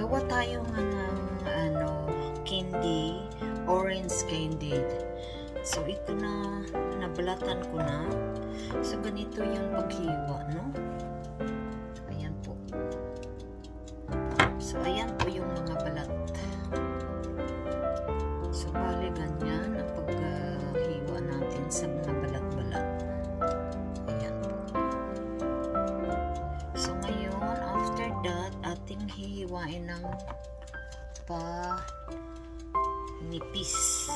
Gawa tayo nga ng candy, orange candy. So ito na, nabalatan ko na. So ganito yung paghiwa, no? Ayan po. So ayan po yung mga balat. So bali ganyan ang paghiwa natin sa mga balat-balat. Ayan po. So ngayon, after that, ating hihiwain ng nipis.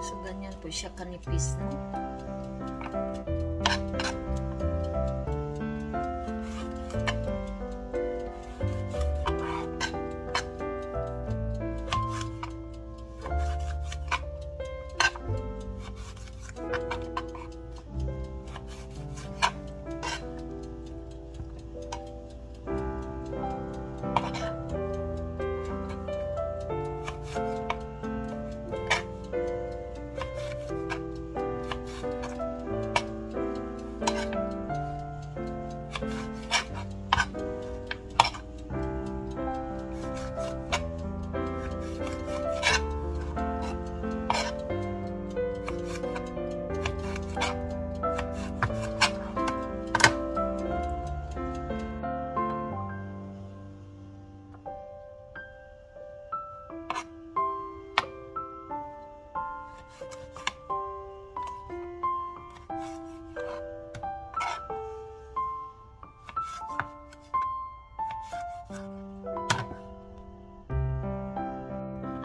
So ganyan po siya kanipis, no?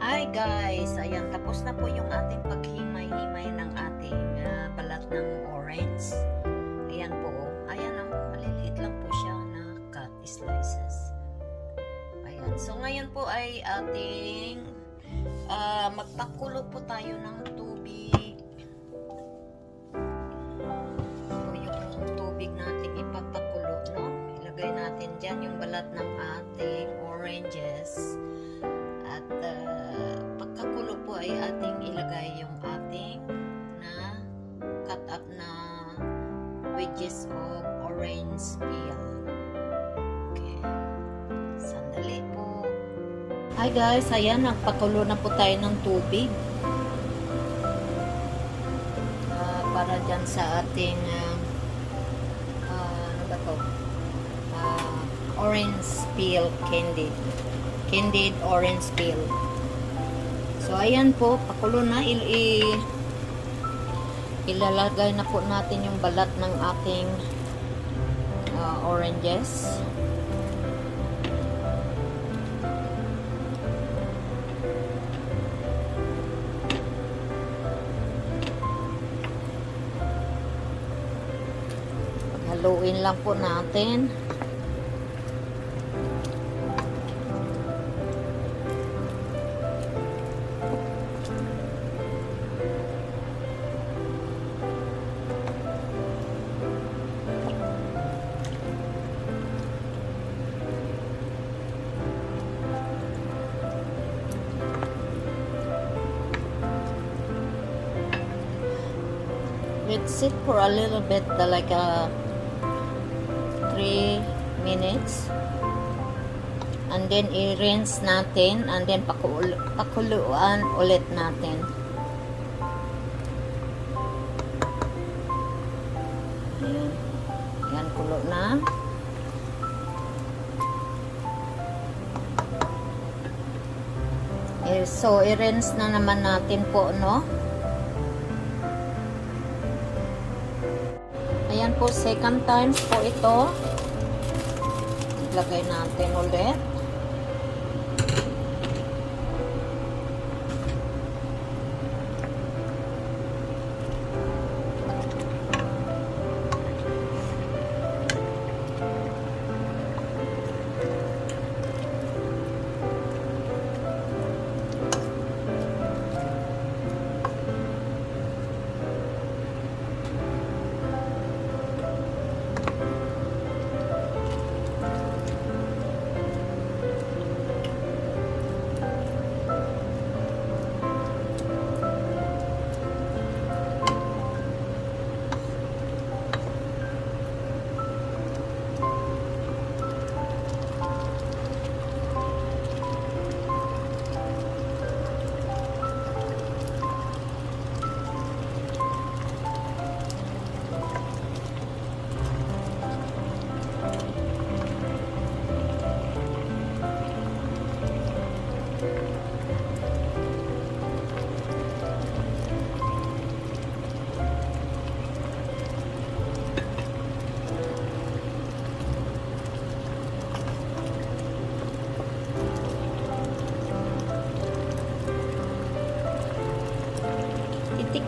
Hi guys, ayan, tapos na po yung ating paghimay-himay ng ating balat ng orange. Ayan po, ayan ang maliliit lang po siya na cut slices. Ayan, so ngayon po ay ating magpakulo po tayo ng tubig. So yung tubig natin ipapakulo, no? Ilagay natin dyan yung balat ng ating oranges. At pagkakulo po ay ating ilagay yung ating na cut up na wedges of orange peel. Okay. Sandali po. Hi guys, ayan, nagpakulo na po tayo ng tubig. Para dyan sa ating ano ba to? Orange peel candy. Candied orange peel. So ayan po, pakulo na, ilalagay na po natin yung balat ng ating oranges. Haluin lang po natin. Let's sit for a little bit, like 3 minutes, and then i-rinse natin, and then pakuluan ulit natin. Ayan, ayan, kulo na. So i-rinse na naman natin po, no? Ayan po, second time po ito. Ilagay natin ulit.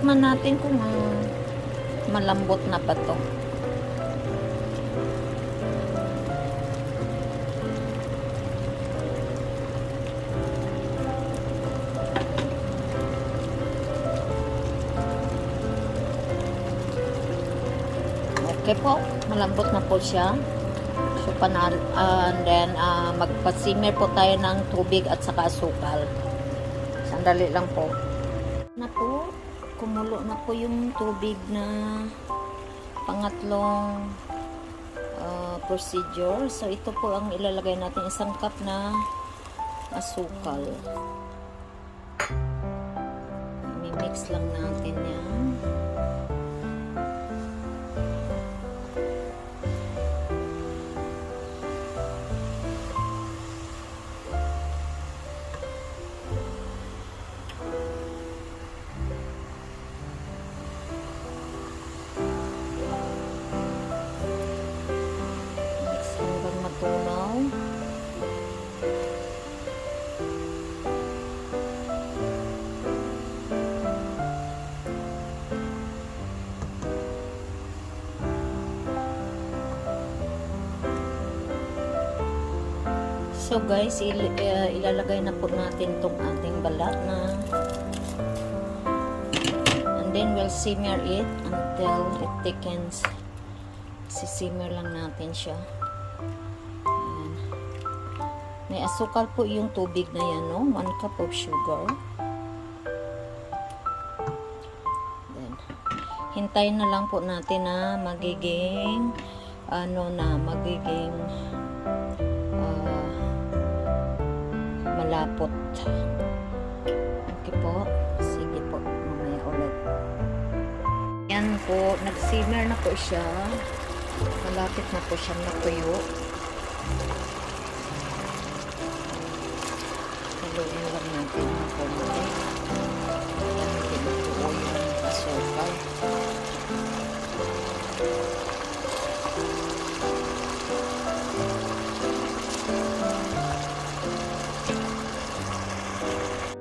Tikman natin kung malambot na ba to. Okay po, malambot na po siya. So, and then, magpasimmer po tayo ng tubig at saka asukal. Sandali lang po. Na po, kumulo na po yung tubig na pangatlong procedure. So, ito po ang ilalagay natin, isang cup na asukal. I-mix lang natin yan. Tunaw. So guys, ilalagay na po natin tong ating balat na, and then we'll simmer it until it thickens. Sisimmer lang natin siya. May asukal po yung tubig na yan, no? 1 cup of sugar. Then, hintayin na lang po natin na magiging, malapot. Okay po. Sige po. Mamaya ulit. Yan po. Nag-simmer na po siya. Malapit na po siyang natuyo. Haluin lang natin ng konti. Ayan, tinutuo yung asukal.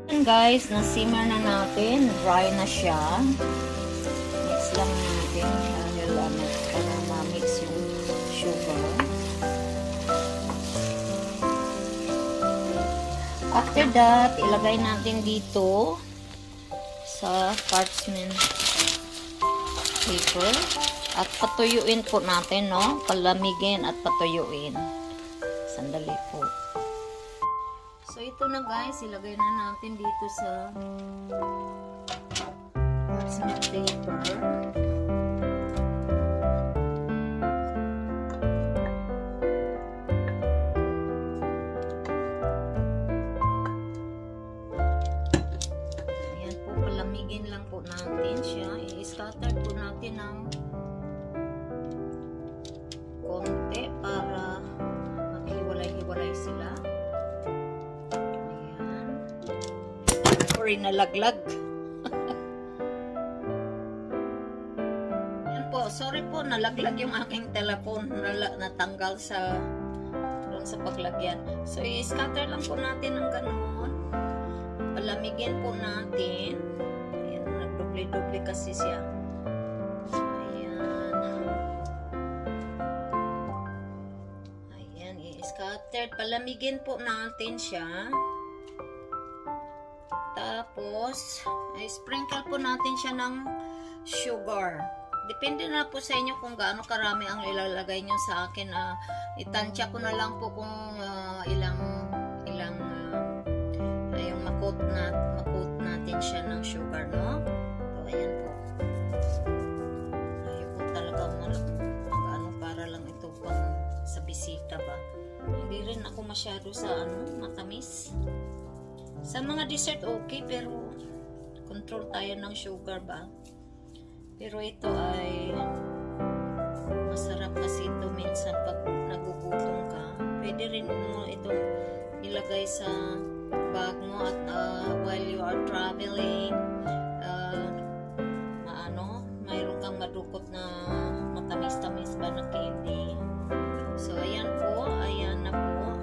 And guys, na-simmer na natin. Dry na siya. Mix lang natin. Para ma-mix yung sugar. After that, ilagay natin dito sa parchment paper at patuyuin po natin, no? Palamigin at patuyuin. Sandali po. So, ito na guys, ilagay na natin dito sa parchment paper. Palamigin lang po natin siya. I-scatter po natin ng konti para maghiwalay-hiwalay sila. Ayan. Sorry, nalaglag. Ayan po. Sorry po, nalaglag yung aking telephone. Natanggal sa paglagyan. So, i-scatter lang po natin ng ganoon. Palamigin po natin. Ayan, nagdoble-doble kasi siya. Ayan. Ayan, i-scatter. Palamigin po natin siya. Tapos, i-sprinkle po natin siya ng sugar. Depende na po sa inyo kung gaano karami ang ilalagay nyo. Sa akin. Itansya ko na lang po kung ilang yung makot natin siya ng sugar, no? So, ayan po. Ayoko talaga para lang ito pang sa bisita ba. Hindi rin ako masyado sa matamis. Sa mga dessert okay, pero control tayo ng sugar ba. Pero ito ay masarap kasi ito minsan pag nagugutom ka. Pwede rin mo itong ilagay sa bag mo at while you are traveling, mayroon kang madukot na matamis-tamis ba na candy. So, ayan po. Ayan na po.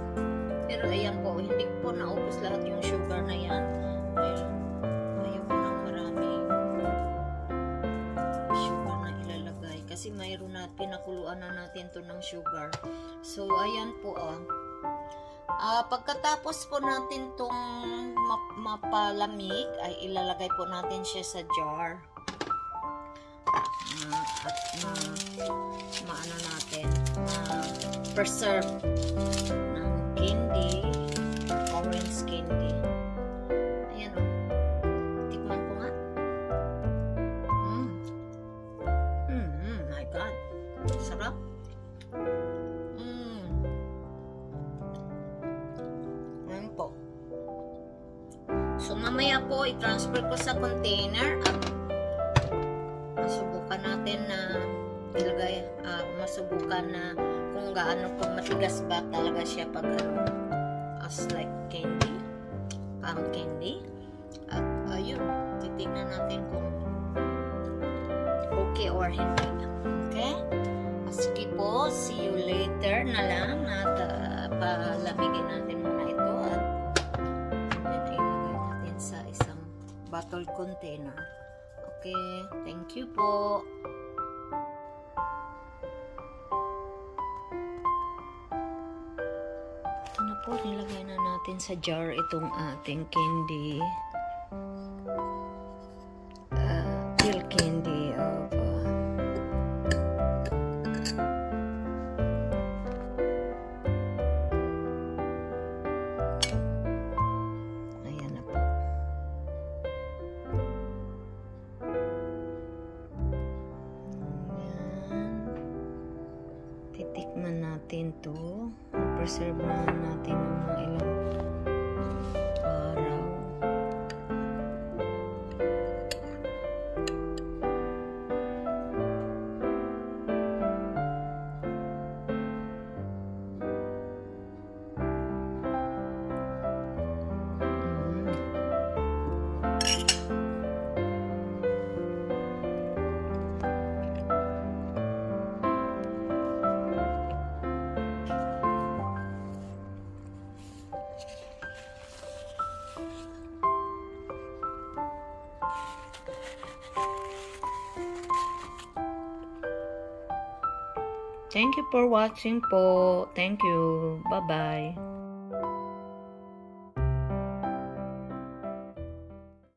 Pero ayan po, hindi po naubos lahat yung sugar na yan. Ayoko ng marami. kasi mayroon na pinakuluan na natin to ng sugar. So ayan po pagkatapos po natin tong mapalamig ay ilalagay po natin siya sa jar. At maano natin preserve ng candy, orange candy. Ayan tikman ko nga. My God, sarap. Ayan po. So mamaya po i-transfer ko sa container at masubukan natin na ilagay, masubukan na kung gaano pag matigas ba talaga siya pag as like candy, parang candy. At ayun, titignan natin kung okay or hindi. Okay? Sige po, see you later na lang at palamigin natin muna ito at then ilagay natin sa isang bottle container. Okay, thank you po. Ito na po, nilagay na natin sa jar itong ating candy. Real candy of ayan na po. Titikman natin to. Preserve na natin ng mga ilang araw. Thank you for watching po. Thank you. Bye-bye.